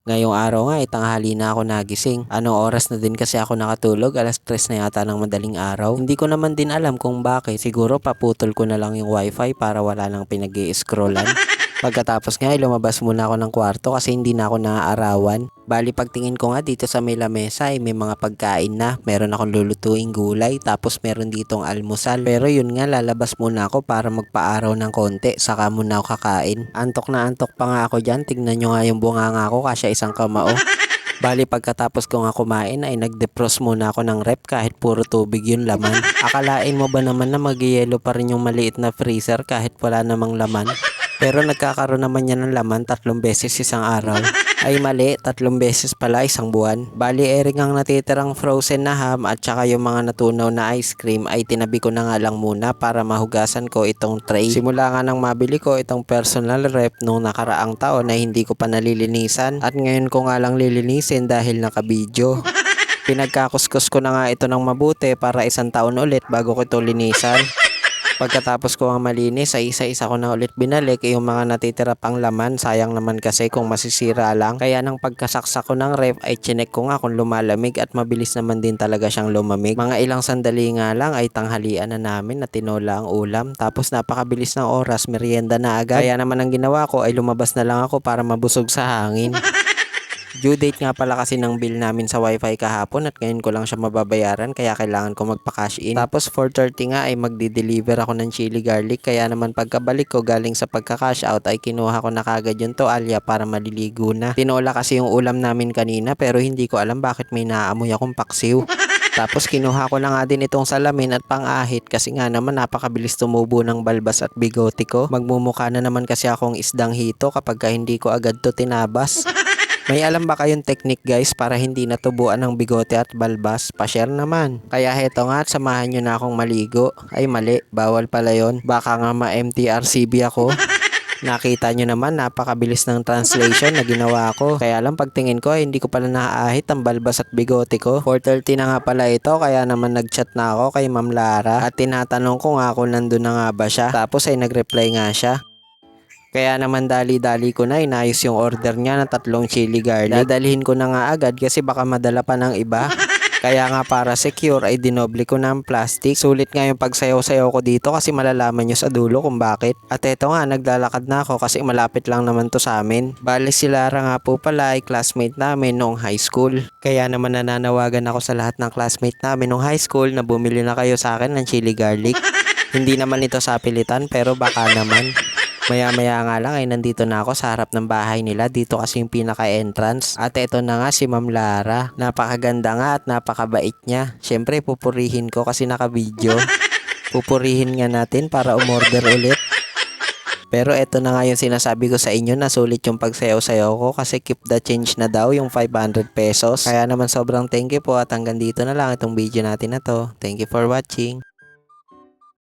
Ngayong araw nga, tanghali na ako nagising. Anong oras na din kasi ako nakatulog, 3:00 na yata ng madaling araw. Hindi ko naman din alam kung bakit. Siguro paputol ko na lang yung wifi para wala nang pinag-i-scrollan. Pagkatapos nga, lumabas muna ako ng kwarto kasi hindi na ako naaarawan. Bali pagtingin ko nga dito sa may lamesa ay may mga pagkain na. Meron akong lulutuing gulay tapos meron ditong almusal. Pero yun nga, lalabas muna ako para magpaaraw ng konti saka muna ako kakain. Antok na antok pa nga ako dyan. Tignan nyo nga yung bunganga ko kasya isang kamao. Bali pagkatapos ko nga kumain ay nag-defrost muna ako ng rep kahit puro tubig yung laman. Akalain mo ba naman na mag-yelo pa rin yung maliit na freezer kahit wala namang laman? Pero nagkakaroon naman yan ng laman 3 beses isang araw. Ay mali, 3 beses pala isang buwan. Bali ering ang natitirang frozen na ham at saka yung mga natunaw na ice cream ay tinabi ko na nga lang muna para mahugasan ko itong tray. Simula nga nang mabili ko itong personal rep nung nakaraang taon na hindi ko pa nalilinisan at ngayon ko nga lang lilinisin dahil nakabidyo. Pinagkakuskus ko na nga ito ng mabuti para isang taon ulit bago ko ito linisan. Pagkatapos ko ang malinis ay isa-isa ko na ulit binalik yung mga natitira pang laman. Sayang naman kasi kung masisira lang. Kaya nang pagkasaksak ko ng ref ay chinek ko nga kung lumalamig at mabilis naman din talaga siyang lumamig. Mga ilang sandali nga lang ay tanghalian na namin na tinola ang ulam. Tapos napakabilis ng oras, merienda na agad. Kaya naman ang ginawa ko ay lumabas na lang ako para mabusog sa hangin. Due date nga pala kasi ng bill namin sa wifi kahapon at ngayon ko lang siya mababayaran kaya kailangan ko magpa-cash in. Tapos 4:30 nga ay magdi-deliver ako ng chili garlic kaya naman pagkabalik ko galing sa pagka-cash out ay kinuha ko na kagad yung toalya para maliligo na. Tinola kasi yung ulam namin kanina pero hindi ko alam bakit may naaamoy akong paksiw. Tapos kinuha ko na nga din itong salamin at pang-ahit kasi nga naman napakabilis tumubo ng balbas at bigote ko. Magmumukha na naman kasi akong isdang hito kapag hindi ko agad to tinabas. May alam ba kayong technique guys para hindi natubuan ng bigote at balbas? Pa-share naman. Kaya heto nga at samahan nyo na akong maligo. Ay mali, bawal pala yon. Baka nga ma-MTRCB ako. Nakita nyo naman napakabilis ng translation na ginawa ko. Kaya lang pagtingin ko ay hindi ko pala naaahit ang balbas at bigote ko. 4:30 na nga pala ito kaya naman nagchat na ako kay Ma'am Lara. At tinatanong ko nga kung nandun na nga ba siya. Tapos ay nagreply nga siya. Kaya naman dali-dali ko na inayos yung order niya ng 3 chili garlic. Dadalhin ko na nga agad kasi baka madala pa ng iba. Kaya nga para secure ay dinoble ko na ang plastic. Sulit nga yung pagsayaw-sayaw ko dito kasi malalaman nyo sa dulo kung bakit. At eto nga naglalakad na ako kasi malapit lang naman to sa amin. Bale si Lara nga po pala ay classmate namin noong high school. Kaya naman nananawagan ako sa lahat ng classmate namin noong high school na bumili na kayo sa akin ng chili garlic. Hindi naman ito sa pilitan pero baka naman. Maya-maya nga lang ay nandito na ako sa harap ng bahay nila. Dito kasi yung pinaka-entrance. At eto na nga si Ma'am Lara. Napakaganda nga at napakabait niya. Siyempre pupurihin ko kasi naka-video. Pupurihin nga natin para umorder ulit. Pero eto na nga yung sinasabi ko sa inyo na sulit yung pagsayaw-sayaw ko kasi keep the change na daw yung 500 pesos. Kaya naman sobrang thank you po at hanggang dito na lang itong video natin na to. Thank you for watching.